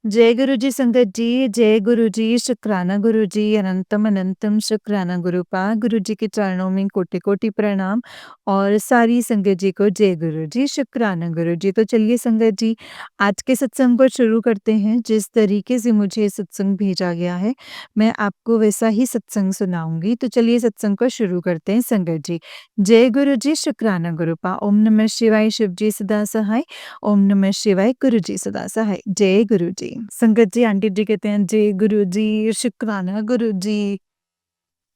जय गुरु जी संगत जी, जय गुरु जी, शुक्राना गुरु जी, अनंतम अनंतम शुक्राना गुरुपा। गुरु जी के चरणों में कोटि-कोटि प्रणाम और सारी संगत जी को जय गुरु जी, शुक्राना गुरु जी। तो चलिए संगत जी, आज के सत्संग को शुरू करते हैं। जिस तरीके से मुझे ये सत्संग भेजा गया है, मैं आपको वैसा ही सत्संग सुनाऊँगी। तो चलिए सत्संग को शुरू करते हैं संगत जी। जय गुरु जी, शुक्राना गुरुपा। ओम नमः शिवाय, शिव जी सदा सहाय। ओम नमः शिवाय, गुरु जी सदा सहाय। जय गुरु जी। संगत जी, आंटी जी कहते हैं जय गुरु जी, शुक्राना गुरु जी,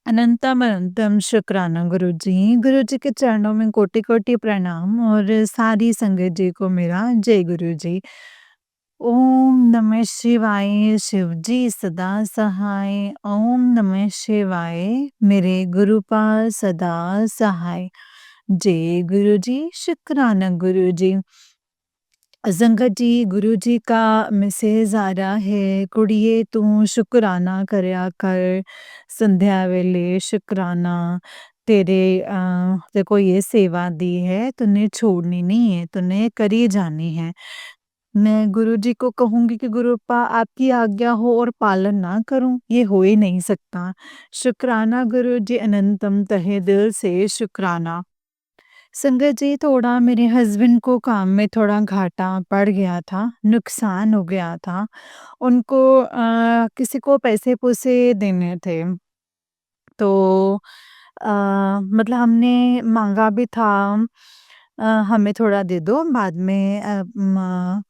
अनंतम अनंतम शुक्राना गुरु जी। गुरु जी के चरणों में कोटि-कोटि प्रणाम और सारी संगत जी को मेरा जय गुरु जी। ओम नमः शिवाय, शिव जी सदा सहाय। ओम नमः शिवाय, मेरे गुरुपाल सदा सहाय। जय गुरु जी, शुक्राना गुरु जी। संगत जी, गुरु जी का मैसेज आ रहा है, कुड़िए तू शुकराना करया कर, संध्या वेले शुकराना। तेरे को ये सेवा दी है, तूने छोड़नी नहीं है, तूने करी जानी है। मैं गुरु जी को कहूँगी कि गुरुपा आपकी आज्ञा हो और पालन ना करूँ, ये हो ही नहीं सकता। शुक्राना गुरु जी, अनंतम तहे दिल से शुक्राना। संगत जी, थोड़ा मेरे हस्बैंड को काम में थोड़ा घाटा पड़ गया था, नुकसान हो गया था। उनको किसी को पैसे-पूसे देने थे। तो अ, मतलब हमने माँगा भी था, हमें थोड़ा दे दो, बाद में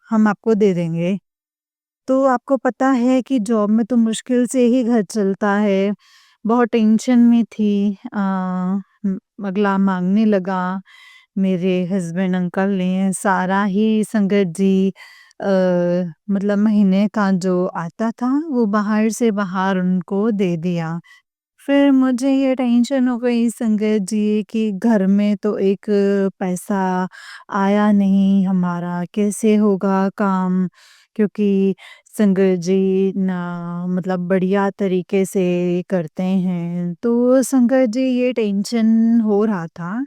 हम आपको दे देंगे। तो आपको पता है कि जॉब में तो मुश्किल से ही घर चलता है। बहुत टेंशन में थी। अगला माँगने लगा। मेरे हस्बैंड अंकल ने सारा ही संगत जी अ, मतलब महीने का जो आता था वो बाहर से बाहर उनको दे दिया। फिर मुझे ये टेंशन हो गई संगत जी कि घर में तो एक पैसा आया नहीं हमारा, कैसे होगा काम? क्योंकि संगत जी ना मतलब बढ़िया तरीके से करते हैं। तो संगत जी, ये टेंशन हो रहा था।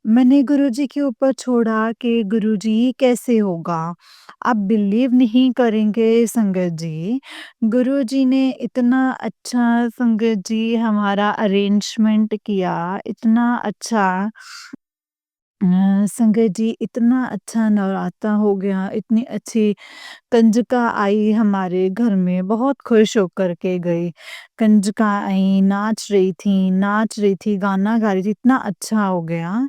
मैंने गुरुजी के ऊपर छोड़ा कि गुरुजी कैसे होगा? आप बिलीव नहीं करेंगे संगत जी, गुरुजी ने इतना अच्छा संगत जी हमारा अरेंजमेंट किया, इतना अच्छा संगत जी, इतना अच्छा नवराता हो गया, इतनी अच्छी कंजका आई हमारे घर में, बहुत खुश होकर के गई। कंजका आई, नाच रही थी, गाना गा रही थी, इतना अच्छा हो गया।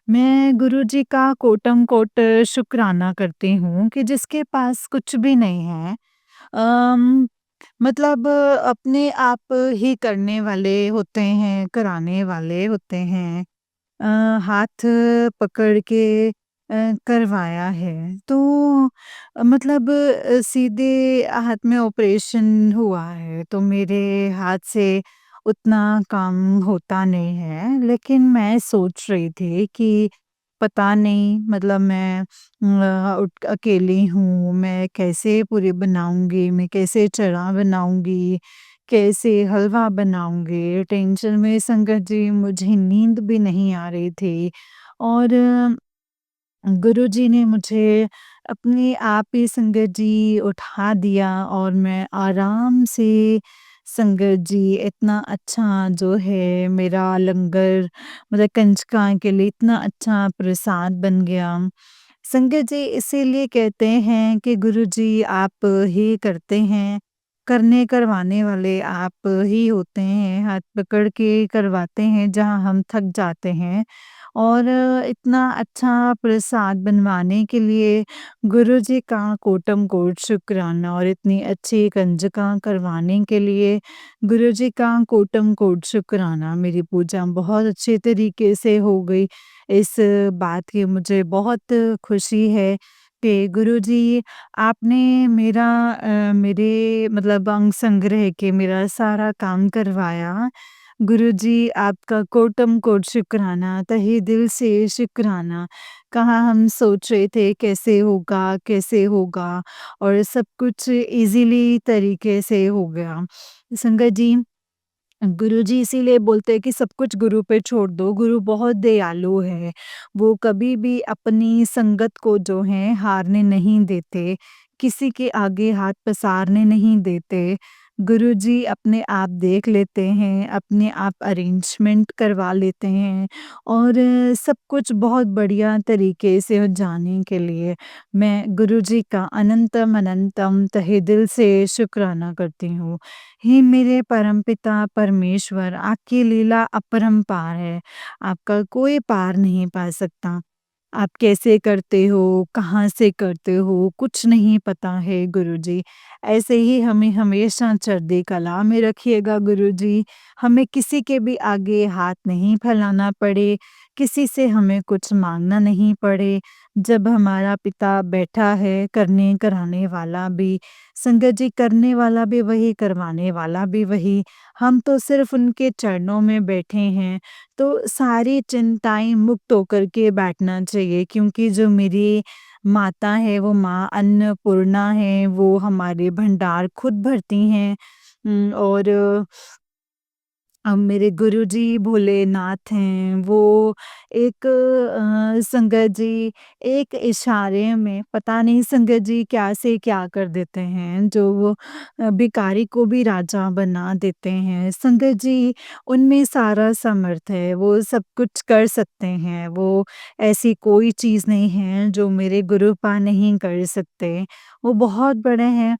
मैं गुरुजी का कोटम-कोट शुक्राना करती हूँ कि जिसके पास कुछ भी नहीं है, अम, मतलब अपने आप ही करने वाले होते हैं, कराने वाले होते हैं। हाथ पकड़ के करवाया है। तो मतलब सीधे हाथ में ऑपरेशन हुआ है, तो मेरे हाथ से उतना काम होता नहीं है। लेकिन मैं सोच रही थी कि पता नहीं, मतलब मैं अकेली हूँ, मैं कैसे पूरी बनाऊँगी, मैं कैसे चना बनाऊँगी, कैसे हलवा बनाऊँगी? टेंशन में संगत जी, मुझे नींद भी नहीं आ रही थी और गुरुजी ने मुझे अपने आप ही संगत जी उठा दिया और मैं आराम से संगत जी, इतना अच्छा जो है मेरा लंगर, मतलब कंजका के लिए इतना अच्छा प्रसाद बन गया। संगत जी, इसीलिए कहते हैं कि गुरुजी आप ही करते हैं, करने करवाने वाले आप ही होते हैं, हाथ पकड़ के करवाते हैं जहाँ हम थक जाते हैं। और इतना अच्छा प्रसाद बनवाने के लिए गुरुजी का कोटम-कोट शुक्राना और इतनी अच्छी कंजका करवाने के लिए गुरुजी का कोटम-कोट शुक्राना। मेरी पूजा बहुत अच्छे तरीके से हो गई। इस बात की मुझे बहुत खुशी है कि गुरुजी, आपने मेरे मतलब अंग संग्रह के मेरा सारा काम करवाया। गुरुजी, आपका कोटम-कोट शुक्राना, तहे दिल से शुक्राना। कहाँ हम सोच रहे थे कैसे होगा और सब कुछ ईज़िली तरीके से हो गया। संगत जी, गुरुजी इसीलिए बोलते हैं कि सब कुछ गुरु पे छोड़ दो, गुरु बहुत दयालु है। वो कभी भी अपनी संगत को जो है हारने नहीं देते। किसी के आगे हाथ पसारने नहीं देते। गुरुजी अपने आप देख लेते हैं, अपने आप अरेंजमेंट करवा लेते हैं और सब कुछ बहुत बढ़िया तरीके से हो जाने के लिए मैं गुरुजी का अनंतम अनंतम तहे दिल से शुक्राना करती हूँ। हे मेरे परमपिता परमेश्वर, आपकी लीला अपरंपार है, आपका कोई पार नहीं पा सकता। आप कैसे करते हो, कहाँ से करते हो, कुछ नहीं पता है गुरुजी। ऐसे ही हमें हमेशा चढ़ती कला में रखिएगा गुरुजी। हमें किसी के भी आगे हाथ नहीं फैलाना पड़े, किसी से हमें कुछ माँगना नहीं पड़े। जब हमारा पिता बैठा है, करने कराने वाला भी, संगत जी करने वाला भी वही, करवाने वाला भी वही। हम तो सिर्फ़ उनके चरणों में बैठे हैं। तो सारी चिंताएँ मुक्त होकर के बैठना चाहिए क्योंकि जो मेरी माता है वो माँ अन्नपूर्णा है, वो हमारे भंडार खुद भरती हैं। और मेरे गुरुजी भोलेनाथ हैं, वो एक संगत जी एक इशारे में पता नहीं संगत जी क्या से क्या कर देते हैं, जो वो भिखारी को भी राजा बना देते हैं। संगत जी उनमें सारा समर्थ है, वो सब कुछ कर सकते हैं, वो ऐसी कोई चीज़ नहीं है जो मेरे गुरुपा नहीं कर सकते, वो बहुत बड़े हैं।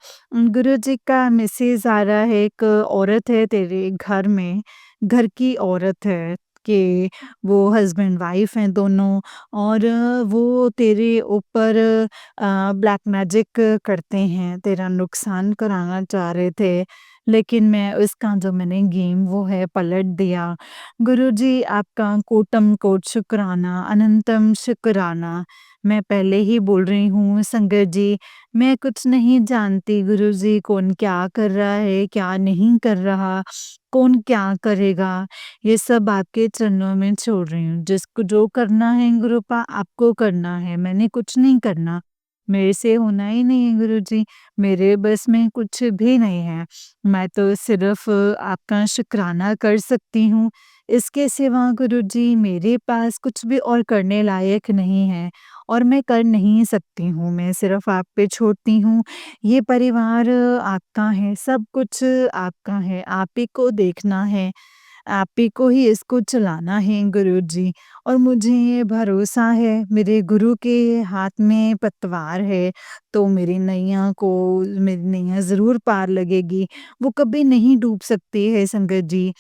गुरुजी का मैसेज आ रहा है, एक औरत है तेरे घर में, घर की औरत है कि वो हस्बैंड वाइफ हैं दोनों और वो तेरे ऊपर ब्लैक मैजिक करते हैं, तेरा नुकसान कराना चाह रहे थे। लेकिन मैं उसका जो मैंने गेम वो है पलट दिया। गुरुजी आपका कोटम कोट शुक्राना, अनंतम शुक्राना। मैं पहले ही बोल रही हूँ संगत जी, मैं कुछ नहीं जानती गुरुजी कौन क्या कर रहा है, क्या नहीं कर रहा, कौन क्या करेगा, ये सब आपके चरणों में छोड़ रही हूँ। जिसको जो करना है गुरुपा आपको करना है, मैंने कुछ नहीं करना। मेरे से होना ही नहीं है गुरुजी, मेरे बस में कुछ भी नहीं है। मैं तो सिर्फ़ आपका शुक्राना कर सकती हूँ। इसके सिवा गुरुजी मेरे पास कुछ भी और करने लायक नहीं है और मैं कर नहीं सकती हूँ। मैं सिर्फ़ आप पे छोड़ती हूँ। ये परिवार आपका है, सब कुछ आपका है, आप ही को देखना है, आप ही को ही इसको चलाना है गुरुजी। और मुझे ये भरोसा है मेरे गुरु के हाथ में पतवार है, तो मेरी नैया ज़रूर पार लगेगी, वो कभी नहीं डूब सकती है संगत जी।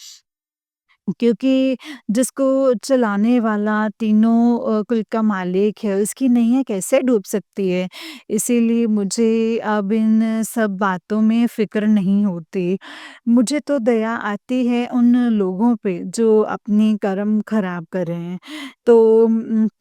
क्योंकि जिसको चलाने वाला तीनों कुल का मालिक है, उसकी नैया कैसे डूब सकती है? इसीलिए मुझे अब इन सब बातों में फ़िक्र नहीं होती। मुझे तो दया आती है उन लोगों पे जो अपनी कर्म ख़राब कर रहे हैं। तो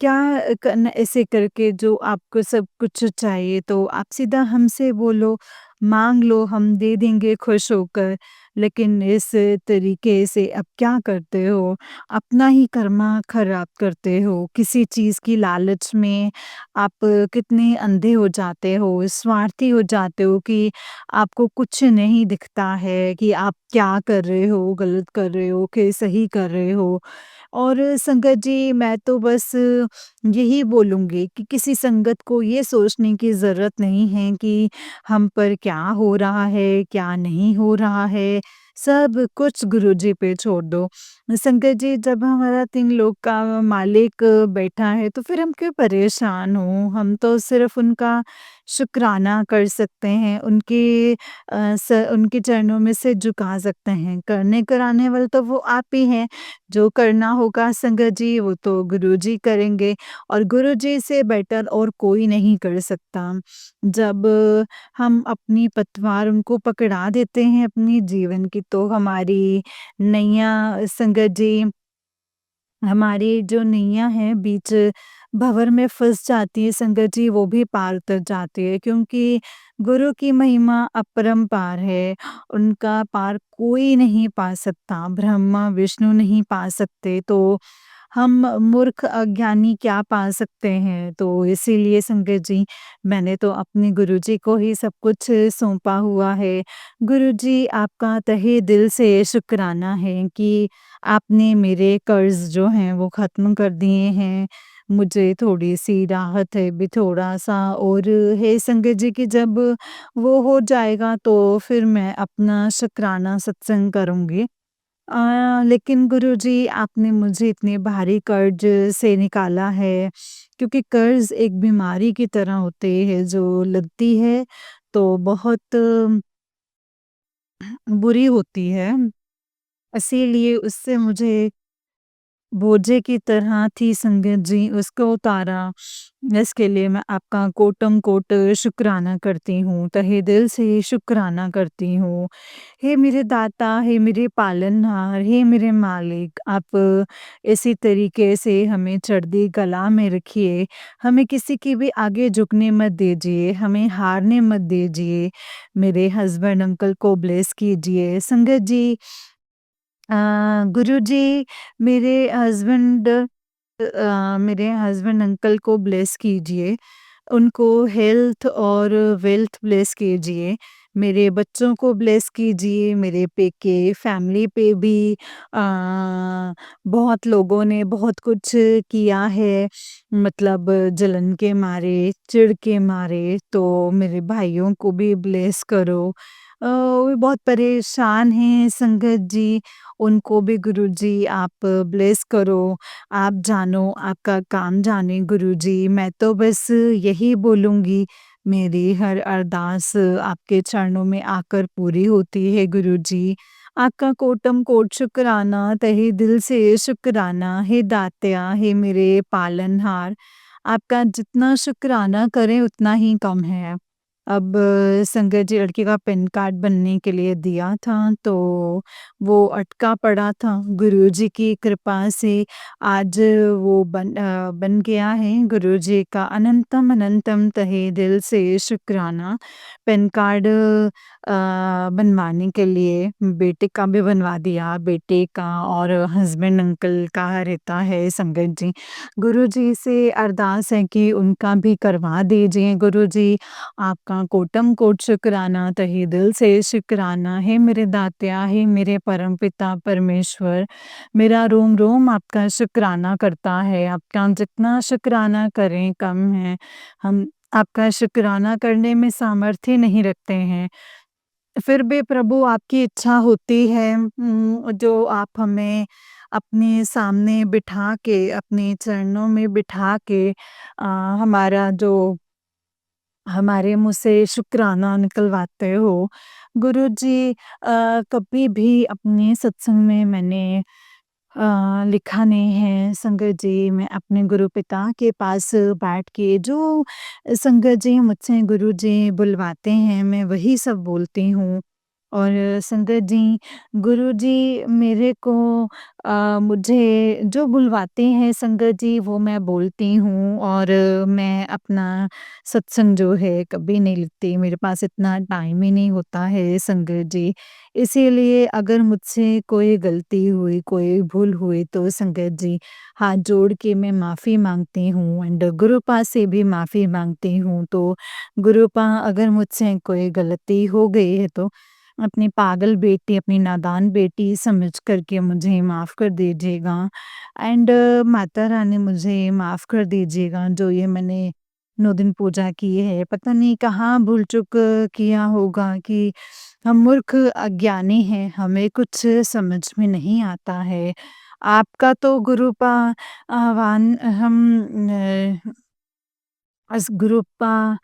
क्या करना ऐसे करके जो आपको सब कुछ चाहिए तो आप सीधा हमसे बोलो, माँग लो, हम दे देंगे खुश होकर। लेकिन इस तरीके से आप क्या करते हो? अपना ही कर्मा खराब करते हो। किसी चीज़ की लालच में आप कितने अंधे हो जाते हो, स्वार्थी हो जाते हो कि आपको कुछ नहीं दिखता है कि आप क्या कर रहे हो, गलत कर रहे हो कि सही कर रहे हो। और संगत जी मैं तो बस यही बोलूँगी कि किसी संगत को ये सोचने की ज़रूरत नहीं है कि हम पर क्या हो रहा है, क्या नहीं हो रहा है, सब कुछ गुरुजी पे छोड़ दो। संगत जी जब हमारा 3 लोक का मालिक बैठा है तो फिर हम क्यों परेशान हों? हम तो सिर्फ़ उनका शुक्राना कर सकते हैं, उनके चरणों में सिर झुका सकते हैं। करने कराने वाले तो वो आप ही हैं, जो करना होगा संगत जी वो तो गुरुजी करेंगे और गुरुजी से बेटर और कोई नहीं कर सकता। जब हम अपनी पतवार उनको पकड़ा देते हैं अपनी जीवन की तो हमारी नैया संगत जी हमारी जो नैया है बीच भंवर में फँस जाती है संगत जी वो भी पार उतर जाती है क्योंकि गुरु की महिमा अपरंपार है। उनका पार कोई नहीं पा सकता, ब्रह्मा विष्णु नहीं पा सकते तो हम मूर्ख अज्ञानी क्या पा सकते हैं? तो इसीलिए संगत जी मैंने तो अपने गुरुजी को ही सब कुछ सौंपा हुआ है। गुरुजी आपका तहे दिल से शुक्राना है कि आपने मेरे कर्ज़ जो हैं वो ख़त्म कर दिए हैं। मुझे थोड़ी-सी राहत है अभी थोड़ा-सा और हे संगत जी कि जब वो हो जाएगा तो फिर मैं अपना शुकराना सत्संग करूँगी। लेकिन गुरुजी आपने मुझे इतने भारी कर्ज से निकाला है क्योंकि कर्ज़ एक बीमारी की तरह होते हैं जो लगती है तो बहुत बुरी होती है। इसीलिए उससे मुझे बोझे की तरह थी संगत जी, उसको उतारा। इसके लिए मैं आपका कोटि-कोटि शुक्राना करती हूँ, तहे दिल से शुक्राना करती हूँ। हे मेरे दाता, हे मेरे पालनहार, हे मेरे मालिक, आप इसी तरीके से हमें चढ़ती कला में रखिए, हमें किसी के भी आगे झुकने मत दीजिए, हमें हारने मत दीजिए। मेरे हस्बैंड अंकल को ब्लेस कीजिए। संगत जी गुरुजी मेरे हस्बैंड मेरे हस्बैंड अंकल को ब्लेस कीजिए, उनको हेल्थ और वेल्थ ब्लेस कीजिए, मेरे बच्चों को ब्लेस कीजिए, मेरे पेके फैमिली पे भी अ, बहुत लोगों ने बहुत कुछ किया है, मतलब जलन के मारे, चिढ़ के मारे, तो मेरे भाइयों को भी ब्लेस करो। वो बहुत परेशान हैं संगत जी, उनको भी गुरुजी आप ब्लेस करो। आप जानो, आपका काम जाने गुरुजी, मैं तो बस यही बोलूँगी, मेरी हर अरदास आपके चरणों में आकर पूरी होती है गुरुजी। आपका कोटि-कोटि शुक्राना, तहे दिल से शुक्राना, हे दात्या, हे मेरे पालनहार, आपका जितना शुक्राना करें उतना ही कम है। अब संगत जी लड़के का पैन कार्ड बनने के लिए दिया था, तो वो अटका पड़ा था। गुरुजी की कृपा से आज वो बन गया है। गुरुजी का अनंतम अनंतम तहे दिल से शुक्राना। पैन कार्ड बनवाने के लिए बेटे का भी बनवा दिया, बेटे का और हस्बैंड अंकल का रहता है संगत जी। गुरुजी से अरदास है कि उनका भी करवा दीजिए गुरुजी। आपका कोटि-कोटि शुक्राना, तहे दिल से शुक्राना। हे मेरे दात्या, हे मेरे परमपिता परमेश्वर, मेरा रोम-रोम आपका शुक्राना करता है। आपका जितना शुक्राना करें कम है। हम आपका शुक्राना करने में सामर्थ्य नहीं रखते हैं। फिर भी प्रभु आपकी इच्छा होती है जो आप हमें अपने सामने बिठा के, अपने चरणों में बिठा के हमारा जो हमारे मुँह से शुक्राना निकलवाते हो। गुरुजी कभी भी अपने सत्संग में मैंने लिखा नहीं है संगत जी, मैं अपने गुरु पिता के पास बैठ के जो संगत जी मुझसे गुरुजी बुलवाते हैं, मैं वही सब बोलती हूँ। और संगत जी, गुरुजी मेरे को मुझे जो बुलवाते हैं संगत जी वो मैं बोलती हूँ और मैं अपना सत्संग जो है कभी नहीं लिखती, मेरे पास इतना टाइम ही नहीं होता है संगत जी। इसीलिए अगर मुझसे कोई गलती हुई, कोई भूल हुई तो संगत जी हाथ जोड़ के मैं माफ़ी माँगती हूँ एंड गुरुपा से भी माफ़ी माँगती हूँ। तो गुरुपा अगर मुझसे कोई गलती हो गई है तो अपनी पागल बेटी, अपनी नादान बेटी समझ कर के मुझे माफ़ कर दीजिएगा एंड माता रानी मुझे माफ़ कर दीजिएगा जो ये मैंने 9 दिन पूजा की है। पता नहीं कहाँ भूल-चूक किया होगा कि हम मूर्ख अज्ञानी हैं, हमें कुछ समझ में नहीं आता है। आपका तो गुरुपा आह्वान हम गुरुपा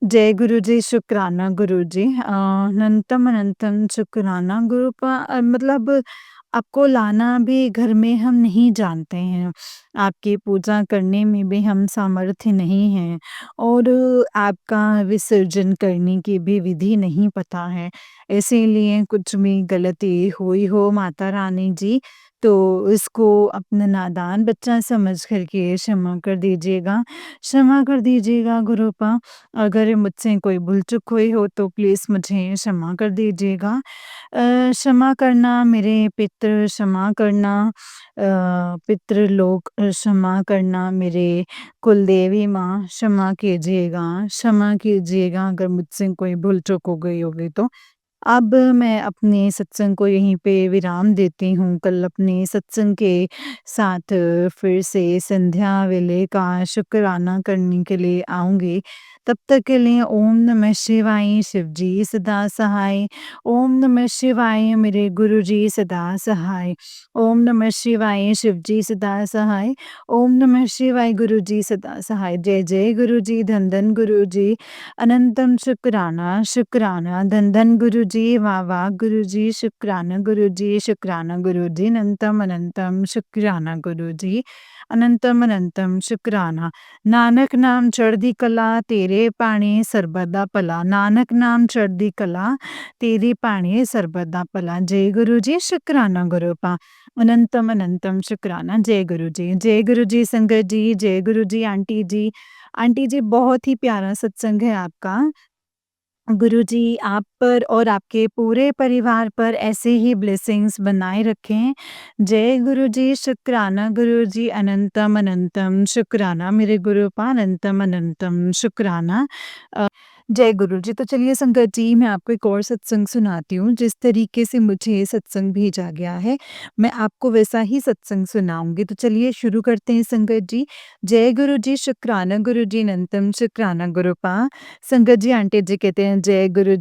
जय गुरु जी, शुक्राना गुरु जी। अनंतम अनंतम शुक्राना गुरु मतलब आपको लाना भी घर में हम नहीं जानते हैं। आपकी पूजा करने में भी हम सामर्थ्य नहीं हैं और आपका विसर्जन करने की भी विधि नहीं पता है। इसीलिए कुछ भी गलती हुई हो माता रानी जी, तो इसको अपना नादान बच्चा समझ कर के क्षमा कर दीजिएगा। क्षमा कर दीजिएगा गुरुपा। अगर मुझसे कोई भूल-चूक हुई हो तो प्लीज़ मुझे क्षमा कर दीजिएगा। क्षमा करना मेरे पितृ क्षमा करना पितृलोक क्षमा करना मेरे कुलदेवी माँ क्षमा कीजिएगा अगर मुझसे कोई भूल-चूक हो गई होगी तो। अब मैं अपने सत्संग को यहीं पे विराम देती हूँ। कल अपने सत्संग के साथ फिर से संध्या वेले का शुक्राना करने के लिए आऊँगी। तब तक के लिए ओम नमः शिवाय, शिव जी सदा सहाय। ओम नमः शिवाय, मेरे गुरुजी सदा सहाय। ओम नमः शिवाय, शिव जी सदा सहाय। ओम नमः शिवाय, गुरुजी सदा सहाय। जय जय गुरुजी, धन धन गुरुजी, अनंतम शुक्राना शुक्राना, धन धन गुरुजी, वाह वाह गुरुजी, शुक्राना गुरुजी, शुक्राना गुरुजी, अनंतम अनंतम शुक्राना गुरुजी, अनंतम अनंतम शुक्राना। नानक नाम चढ़दी कला, तेरे पाणी सर्बदा भला। नानक नाम चढ़दी कला, तेरे पाणी सर्बदा भला। जय गुरु जी, शुक्राना गुरु पा, अनंतम अनंतम शुक्राना। जय गुरु जी संगत जी, जय गुरु जी आंटी जी। आंटी जी, बहुत ही प्यारा सत्संग है आपका। गुरुजी आप पर और आपके पूरे परिवार पर ऐसे ही ब्लेसिंग्स बनाए रखें। जय गुरु जी, शुक्राना गुरु जी, अनंतम अनंतम शुक्राना मेरे गुरु पा, अनंतम अनंतम शुक्राना। जय गुरु जी। तो चलिए संगत जी, मैं आपको एक और सत्संग सुनाती हूँ। जिस तरीके से मुझे ये सत्संग भेजा गया है, मैं आपको वैसा ही सत्संग सुनाऊँगी। तो चलिए शुरू करते हैं संगत जी। जय गुरु जी, शुक्राना गुरु जी, अनंतम शुक्राना गुरु पा। संगत जी, आंटी जी कहते हैं जय गुरु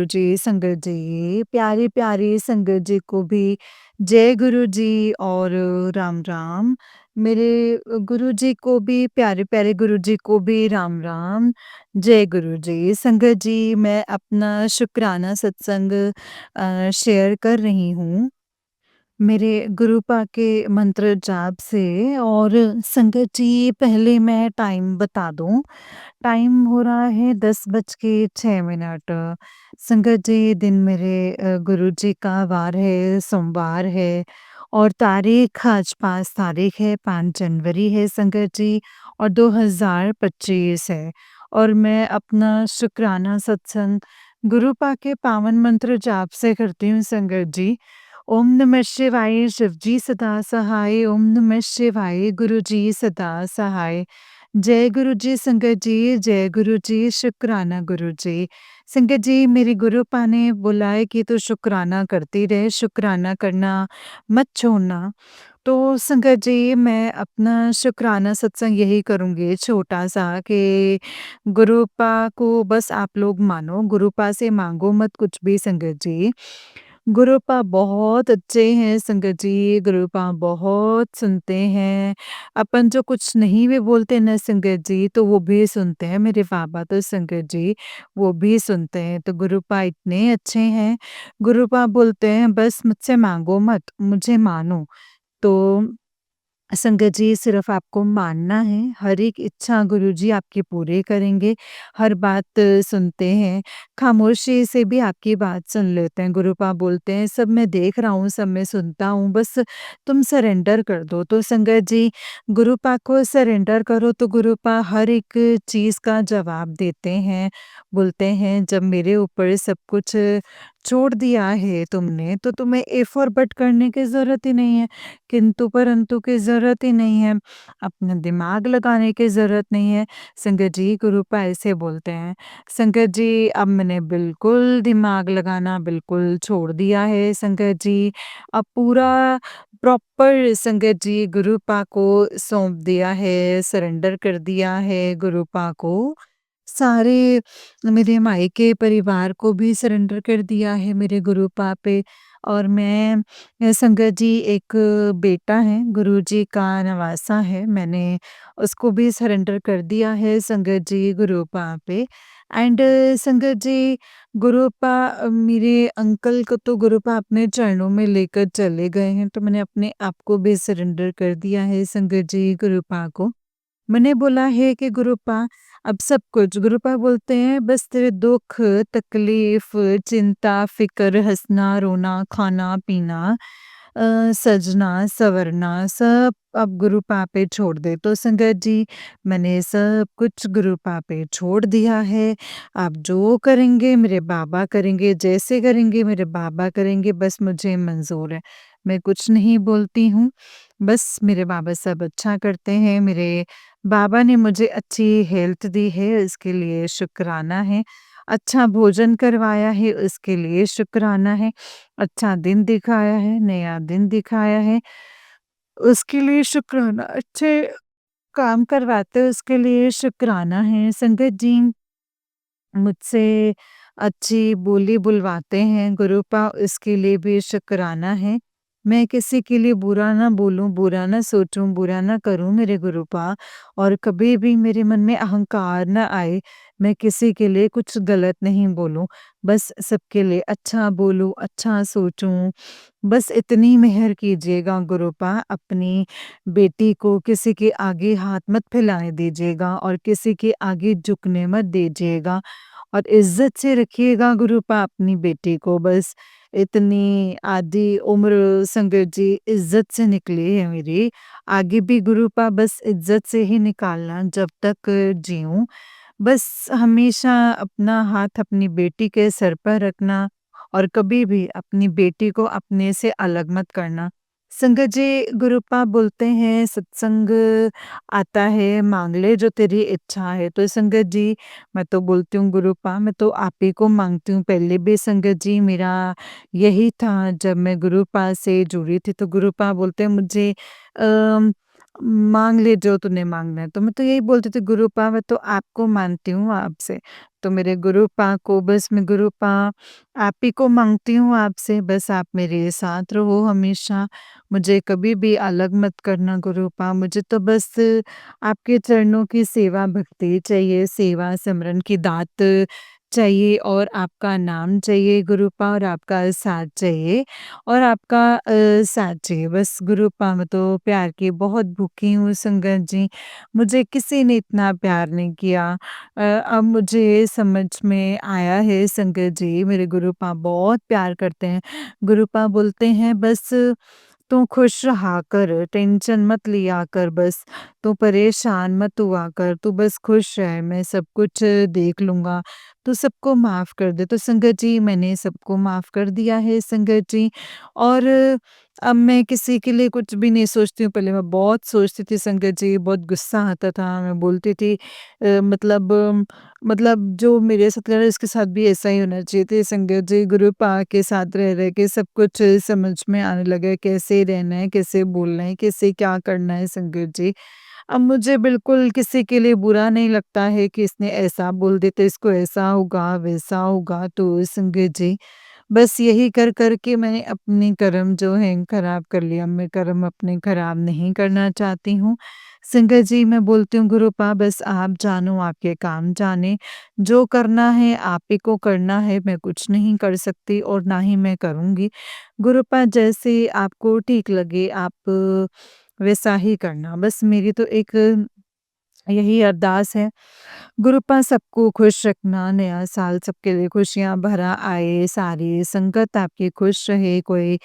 जी, संगत जी, प्यारी-प्यारी संगत जी को भी जय गुरु जी और राम राम। मेरे गुरुजी को भी, प्यारे-प्यारे गुरुजी को भी राम राम। जय गुरु जी। संगत जी, मैं अपना शुक्राना सत्संग शेयर कर रही हूँ, मेरे गुरुपा के मंत्र जाप से। और संगत जी, पहले मैं टाइम बता दूँ। टाइम हो रहा है 10 बज के 6 मिनट। संगत जी, दिन मेरे गुरुजी का वार है, सोमवार है और तारीख आज 5 तारीख है, 5 जनवरी है संगत जी, और 2025 है। और मैं अपना शुक्राना सत्संग गुरुपा के पावन मंत्र जाप से करती हूँ संगत जी। ओम नमः शिवाय, शिव जी सदा सहाय। ओम नमः शिवाय, गुरु जी सदा सहाय। जय गुरु जी संगत जी, जय गुरु जी, शुक्राना गुरु जी। संगत जी, मेरे गुरुपा ने बोला है कि तू शुक्राना करती रहे, शुक्राना करना मत छोड़ना। तो संगत जी, मैं अपना शुक्राना सत्संग यही करूँगी छोटा-सा, कि गुरुपा को बस आप लोग मानो, गुरुपा से माँगो मत कुछ भी संगत जी। गुरुपा बहुत अच्छे हैं संगत जी, गुरुपा बहुत सुनते हैं। अपन जो कुछ नहीं भी बोलते ना संगत जी, तो वो भी सुनते हैं। मेरे बाबा तो संगत जी, वो भी सुनते हैं। तो गुरुपा इतने अच्छे हैं, गुरुपा बोलते हैं बस मुझसे माँगो मत, मुझे मानो। तो संगत जी, सिर्फ़ आपको मानना है, हर एक इच्छा गुरुजी आपकी पूरी करेंगे, हर बात सुनते हैं, खामोशी से भी आपकी बात सुन लेते हैं। गुरुपा बोलते हैं सब मैं देख रहा हूँ, सब मैं सुनता हूँ, बस तुम सरेंडर कर दो। तो संगत जी, गुरुपा को सरेंडर करो तो गुरुपा हर एक चीज़ का जवाब देते हैं। बोलते हैं जब मेरे ऊपर सब कुछ छोड़ दिया है तुमने, तो तुम्हें इफ़ और बट करने की ज़रूरत ही नहीं है। किंतु परंतु की ज़रूरत ही नहीं है, अपना दिमाग लगाने की ज़रूरत नहीं है। संगत जी, गुरुपा ऐसे बोलते हैं। संगत जी, अब मैंने बिल्कुल दिमाग लगाना बिल्कुल छोड़ दिया है संगत जी। अब पूरा प्रॉपर संगत जी गुरुपा को सौंप दिया है, सरेंडर कर दिया है गुरुपा को। सारे मेरे मायके परिवार को भी सरेंडर कर दिया है मेरे गुरुपा पे। और मैं संगत जी, एक बेटा है, गुरुजी का नवासा है, मैंने उसको भी सरेंडर कर दिया है संगत जी गुरुपा पे। एंड संगत जी, गुरुपा मेरे अंकल को तो गुरुपा अपने चरणों में लेकर चले गए हैं, तो मैंने अपने आप को भी सरेंडर कर दिया है संगत जी गुरुपा को। मैंने बोला है कि गुरुपा अब सब कुछ, गुरुपा बोलते हैं बस तेरे दुख, तकलीफ, चिंता, फ़िक्र, हँसना, रोना, खाना-पीना, सजना, सँवरना सब अब गुरुपा पे छोड़ दे। तो संगत जी, मैंने सब कुछ गुरुपा पे छोड़ दिया है। आप जो करेंगे मेरे बाबा करेंगे, जैसे करेंगे मेरे बाबा करेंगे, बस मुझे मंज़ूर है। मैं कुछ नहीं बोलती हूँ। बस मेरे बाबा सब अच्छा करते हैं, मेरे बाबा ने मुझे अच्छी हेल्थ दी है, इसके लिए शुक्राना है। अच्छा भोजन करवाया है, उसके लिए शुक्राना है। अच्छा दिन दिखाया है, नया दिन दिखाया है, उसके लिए शुक्राना। अच्छे काम करवाते हैं, उसके लिए शुक्राना है। संगत जी मुझसे अच्छी बोली बुलवाते हैं गुरुपा, इसके लिए भी शुक्राना है। मैं किसी के लिए बुरा ना बोलूँ, बुरा ना सोचूँ, बुरा ना करूँ मेरे गुरुपा, और कभी भी मेरे मन में अहंकार ना आए, मैं किसी के लिए कुछ गलत नहीं बोलूँ, बस सबके लिए अच्छा बोलूँ, अच्छा सोचूँ। बस इतनी मेहर कीजिएगा गुरुपा, अपनी बेटी को किसी के आगे हाथ मत फैलाने दीजिएगा और किसी के आगे झुकने मत दीजिएगा। और इज़्ज़त से रखिएगा गुरूपा अपनी बेटी को, बस इतनी आधी उम्र संगत जी इज़्ज़त से निकली है मेरी। आगे भी गुरूपा बस इज़्ज़त से ही निकालना जब तक जिऊँ। बस हमेशा अपना हाथ अपनी बेटी के सर पर रखना और कभी भी अपनी बेटी को अपने से अलग मत करना। संगत जी गुरुपा बोलते हैं सत्संग आता है माँग ले जो तेरी इच्छा है। तो संगत जी मैं तो बोलती हूँ गुरुपा मैं तो आप ही को माँगती हूँ। पहले भी संगत जी मेरा यही था, जब मैं गुरुपा से जुड़ी थी तो गुरुपा बोलते हैं मुझे अ माँग ले जो तूने माँगना है। तो मैं तो यही बोलती थी गुरुपा मैं तो आपको मानती हूँ आपसे। तो मेरे गुरुपा को बस मैं गुरुपा आप ही को माँगती हूँ आपसे, बस आप मेरे साथ रहो हमेशा। मुझे कभी भी अलग मत करना गुरुपा। मुझे तो बस आपके चरणों की सेवा भक्ति चाहिए, सेवा सिमरन की दात चाहिए और आपका नाम चाहिए गुरुपा, और आपका साथ चाहिए और आपका साथ चाहिए। बस गुरुपा मैं तो प्यार की बहुत भूखी हूँ संगत जी। मुझे किसी ने इतना प्यार नहीं किया। अब मुझे समझ में आया है संगत जी मेरे गुरुपा बहुत प्यार करते हैं। गुरुपा बोलते हैं बस तू खुश रहा कर, टेंशन मत लिया कर बस, तू परेशान मत हुआ कर, तू बस खुश रह, मैं सब कुछ देख लूँगा, तू सबको माफ़ कर दे। तो संगत जी मैंने सबको माफ़ कर दिया है संगत जी, और अब मैं किसी के लिए कुछ भी नहीं सोचती हूँ। पहले मैं बहुत सोचती थी संगत जी, बहुत गुस्सा आता था, मैं बोलती थी मतलब जो मेरे साथ कर रहा है इसके साथ भी ऐसा ही होना चाहिए था संगत जी। गुरु पा के साथ रह के सब कुछ समझ में आने लगा है, कैसे रहना है, कैसे बोलना है, कैसे क्या करना है संगत जी। अब मुझे बिल्कुल किसी के लिए बुरा नहीं लगता है कि इसने ऐसा बोल दिया तो इसको ऐसा होगा, वैसा होगा। तो संगत जी बस यही कर के मैंने अपने कर्म जो हैं खराब कर लिया। मैं कर्म अपने खराब नहीं करना चाहती हूँ। संगत जी मैं बोलती हूँ गुरुपा बस आप जानो आपके काम जाने। जो करना है आप ही को करना है, मैं कुछ नहीं कर सकती और ना ही मैं करूँगी। गुरुपा जैसे आपको ठीक लगे आप वैसा ही करना। बस मेरी तो एक यही अरदास है। गुरुपा सबको खुश रखना, नया साल सबके लिए खुशियाँ भरा आए, सारी संगत आपकी खुश रहे, कोई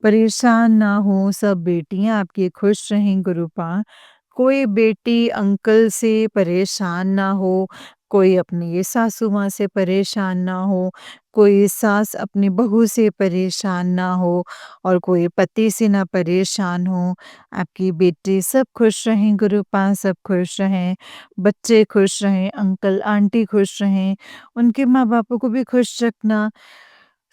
परेशान ना हो, सब बेटियाँ आपकी खुश रहें गुरुपा। कोई बेटी अंकल से परेशान ना हो, कोई अपनी सासू माँ से परेशान ना हो, कोई सास अपनी बहू से परेशान ना हो और कोई पति से ना परेशान हो। आपकी बेटी सब खुश रहें गुरुपा, सब खुश रहें। बच्चे खुश रहें, अंकल आंटी खुश रहें, उनके माँ-बापों को भी खुश रखना,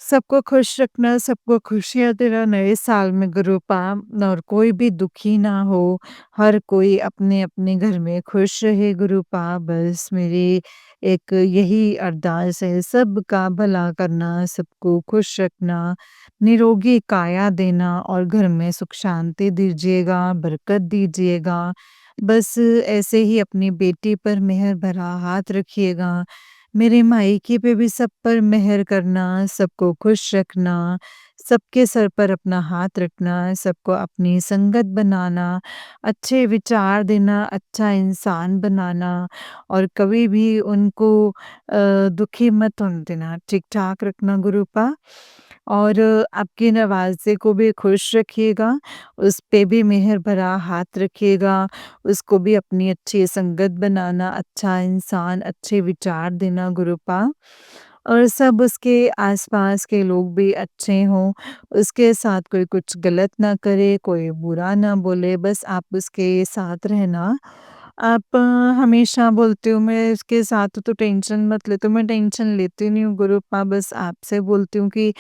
सबको खुश रखना, सबको खुशियाँ देना नए साल में गुरुपा, और कोई भी दुखी ना हो, हर कोई अपने-अपने घर में खुश रहे गुरुपा। बस मेरी एक यही अरदास है, सबका भला करना, सबको खुश रखना, निरोगी काया देना और घर में सुख शांति दीजिएगा, बरकत दीजिएगा। बस ऐसे ही अपनी बेटी पर मेहर भरा हाथ रखिएगा। मेरे मायके पे भी सब पर मेहर करना, सबको खुश रखना, सबके सर पर अपना हाथ रखना, सबको अपनी संगत बनाना, अच्छे विचार देना, अच्छा इंसान बनाना और कभी भी उनको दुखी मत होने देना, ठीक-ठाक रखना गुरुपा। और आपके नवाज़े को भी खुश रखिएगा, उस पे भी मेहर भरा हाथ रखिएगा, उसको भी अपनी अच्छी संगत बनाना, अच्छा इंसान, अच्छे विचार देना गुरुपा। और सब उसके आस-पास के लोग भी अच्छे हों, उसके साथ कोई कुछ गलत ना करे, कोई बुरा ना बोले, बस आप उसके साथ रहना। आप हमेशा बोलते हो मैं इसके साथ हूँ तो टेंशन मत ले, तो मैं टेंशन लेती नहीं हूँ गुरूपा, बस आपसे बोलती हूँ कि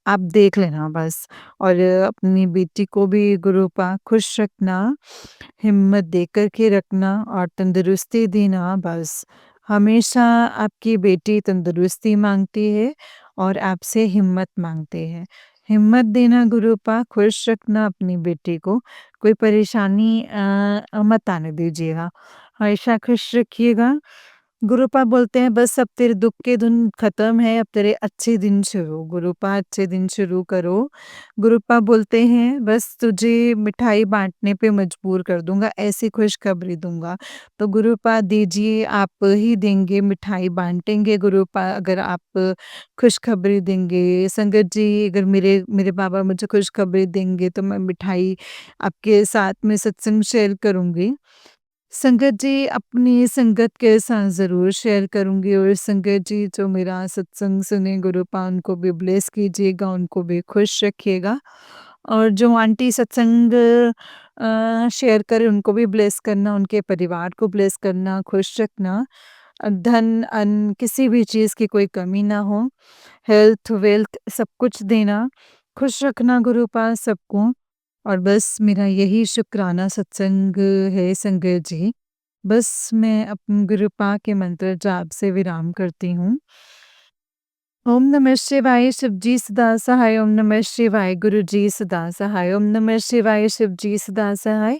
आप देख लेना बस। और अपनी बेटी को भी गुरूपा खुश रखना, हिम्मत दे कर के रखना और तंदुरुस्ती देना बस। हमेशा आपकी बेटी तंदुरुस्ती माँगती है और आपसे हिम्मत माँगती है। हिम्मत देना गुरूपा, खुश रखना अपनी बेटी को, कोई परेशानी मत आने दीजिएगा। हमेशा खुश रखिएगा। गुरूपा बोलते हैं बस अब तेरे दुःख के दिन ख़त्म है, अब तेरे अच्छे दिन शुरू। गुरूपा अच्छे दिन शुरू करो। गुरूपा बोलते हैं बस तुझे मिठाई बाँटने पे मजबूर कर दूँगा, ऐसी खुशखबरी दूँगा। तो गुरूपा दीजिए, आप ही देंगे, मिठाई बाँटेंगे गुरूपा अगर आप खुशखबरी देंगे। संगत जी अगर मेरे मेरे बाबा मुझे खुशखबरी देंगे तो मैं मिठाई आपके साथ में सत्संग शेयर करूँगी। संगत जी अपनी संगत के साथ ज़रूर शेयर करूँगी और संगत जी जो मेरा सत्संग सुने गुरूपा उनको भी ब्लेस कीजिएगा, उनको भी खुश रखिएगा। और जो आंटी सत्संग शेयर करें उनको भी ब्लेस करना, उनके परिवार को ब्लेस करना, खुश रखना। धन, अन्न किसी भी चीज़ की कोई कमी ना हो, हेल्थ, वेल्थ सब कुछ देना, खुश रखना गुरूपा सबको। और बस मेरा यही शुक्राना सत्संग है संगत जी। बस मैं अपने गुरुपा के मंत्र जाप से विराम करती हूँ। ओम नमः शिवाय शिवजी सदा सहाय, ओम नमः शिवाय गुरुजी सदा सहाय, ओम नमः शिवाय शिवजी सदा सहाय,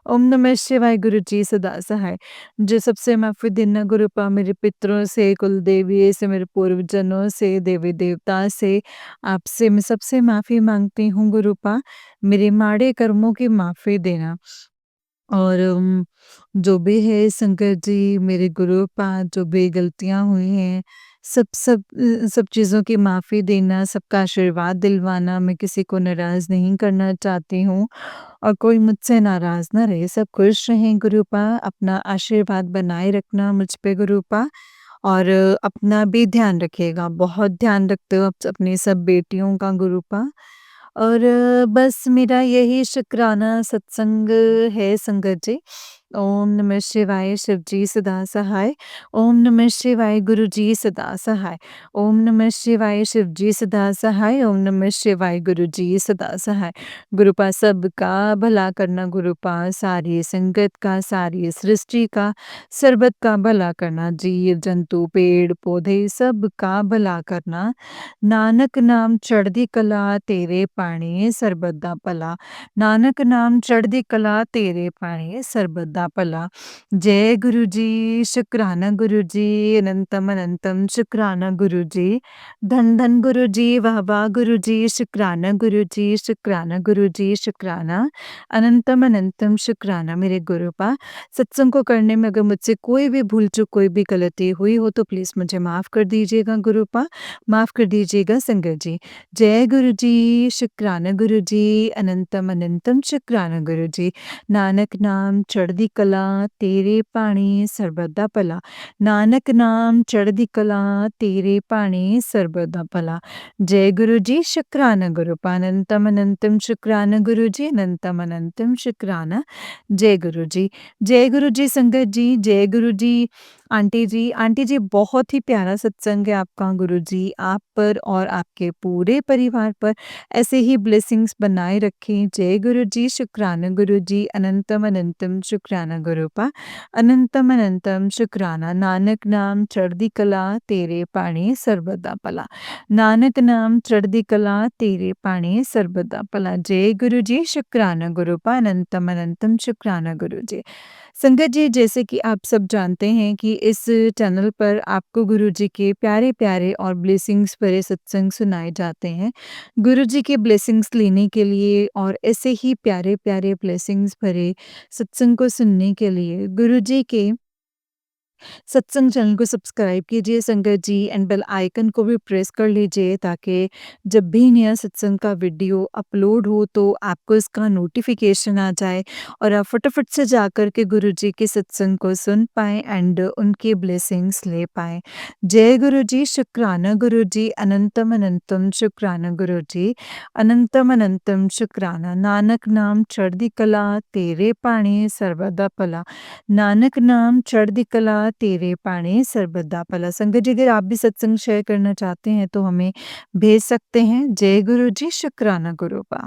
ओम नमः शिवाय गुरुजी सदा सहाय। जो सबसे माफ़ी देना गुरुपा मेरे पितरों से, कुल देवी से, मेरे पूर्वजनों से, देवी देवता से, आपसे मैं सबसे माफ़ी माँगती हूँ गुरुपा, मेरे माड़े कर्मों की माफ़ी देना। और जो भी है शंकर जी मेरे गुरु पास जो भी गलतियाँ हुई हैं, सब चीज़ों की माफ़ी देना, सबका आशीर्वाद दिलवाना, मैं किसी को नाराज़ नहीं करना चाहती हूँ और कोई मुझसे नाराज़ ना रहे, सब खुश रहें गुरूपा, अपना आशीर्वाद बनाए रखना मुझ पे गुरूपा और अपना भी ध्यान रखिएगा, बहुत ध्यान रखते हो आप अपनी सब बेटियों का गुरूपा। और बस मेरा यही शुक्राना सत्संग है संगत जी। ओम नमः शिवाय शिवजी सदा सहाय, ओम नमः शिवाय गुरुजी सदा सहाय, ओम नमः शिवाय शिवजी सदा सहाय, ओम नमः शिवाय गुरुजी सदा सहाय। गुरुपा सबका भला करना गुरुपा, सारी संगत का, सारी सृष्टि का, सर्वत का भला करना, जीव जंतु पेड़ पौधे सबका भला करना। नानक नाम चढ़दी कला तेरे पाणी ਸਰਬਤ ਦਾ ਭਲਾ, ਨਾਨਕ ਨਾਮ ਚੜ੍ਹਦੀ ਕਲਾ ਤੇਰੇ ਪਾਣੀ ਸਰਬਤ ਦਾ ਭਲਾ। ਜੈ ਗੁਰੂ ਜੀ ਸ਼ੁਕਰਾਨਾ ਗੁਰੂ ਜੀ ਅਨੰਤਮ ਅਨੰਤਮ ਸ਼ੁਕਰਾਨਾ ਗੁਰੂ ਜੀ। ਧੰਨ ਧੰਨ ਗੁਰੂ ਜੀ ਵਾਹ ਵਾਹ ਗੁਰੂ ਜੀ ਸ਼ੁਕਰਾਨਾ ਗੁਰੂ ਜੀ ਸ਼ੁਕਰਾਨਾ गुरु जी शुक्राना अनंतम अनंतम शुक्राना मेरे गुरुपा। सत्संग को करने में अगर मुझसे कोई भी भूल चूक कोई भी गलती हुई हो तो प्लीज़ मुझे माफ़ कर दीजिएगा गुरुपा, माफ़ कर दीजिएगा संगत जी। जय गुरु जी शुक्राना गुरु जी अनंतम अनंतम शुक्राना गुरु जी। नानक नाम चढ़दी कला तेरे पाणी ਸਰਬਤ ਦਾ ਭਲਾ, ਨਾਨਕ ਨਾਮ ਚੜ੍ਹਦੀ ਕਲਾ ਤੇਰੇ ਪਾਣੀ ਸਰਬਤ ਦਾ ਭਲਾ। जय गुरु जी शुक्राना गुरुपा अनंतम अनंतम शुक्राना गुरु जी अनंतम अनंतम शुक्राना। जय गुरु जी, जय गुरु जी संगत जी, जय गुरु जी। आंटी जी बहुत ही प्यारा सत्संग है आपका गुरु जी, आप पर और आपके पूरे परिवार पर ऐसे ही ब्लेसिंग्स बनाए रखें। जय गुरु जी शुक्राना गुरु जी अनंतम अनंतम शुक्राना गुरुपा अनंतम अनंतम शुक्राना। नानक नाम चढ़दी कला तेरे पाणी ਸਰਬਤ ਦਾ ਭਲਾ, नानक नाम चढ़दी कला तेरे पाणी ਸਰਬਤ ਦਾ ਭਲਾ। जय गुरु जी शुक्राना गुरुपा अनंतम अनंतम शुक्राना गुरु जी। संगत जी जैसे कि आप सब जानते हैं कि इस चैनल पर आपको गुरु जी के प्यारे प्यारे और ब्लेसिंग्स भरे सत्संग सुनाए जाते हैं। गुरु जी के ब्लेसिंग्स लेने के लिए और ऐसे ही प्यारे प्यारे ब्लेसिंग्स भरे सत्संग को सुनने के लिए गुरु जी के सत्संग चैनल को सब्सक्राइब कीजिए संगत जी एंड बेल आइकन को भी प्रेस कर लीजिए ताकि जब भी नया सत्संग का वीडियो अपलोड हो तो आपको इसका नोटिफिकेशन आ जाए और आप फटाफट से जाकर के गुरु जी के सत्संग को सुन पाएँ एंड उनकी ब्लेसिंग्स ले पाएँ। जय गुरु जी, शुक्राना गुरु जी, अनंतम अनंतम शुक्राना गुरु जी, अनंतम अनंतम शुक्राना। नानक नाम चढ़दी कला तेरे पाणी सर्वदा भला। नानक नाम चढ़दी कला तेरे पाणी सर्वदा भला। संगत जी, अगर आप भी सत्संग शेयर करना चाहते हैं तो हमें भेज सकते हैं। जय गुरु जी, शुक्राना गुरु बा।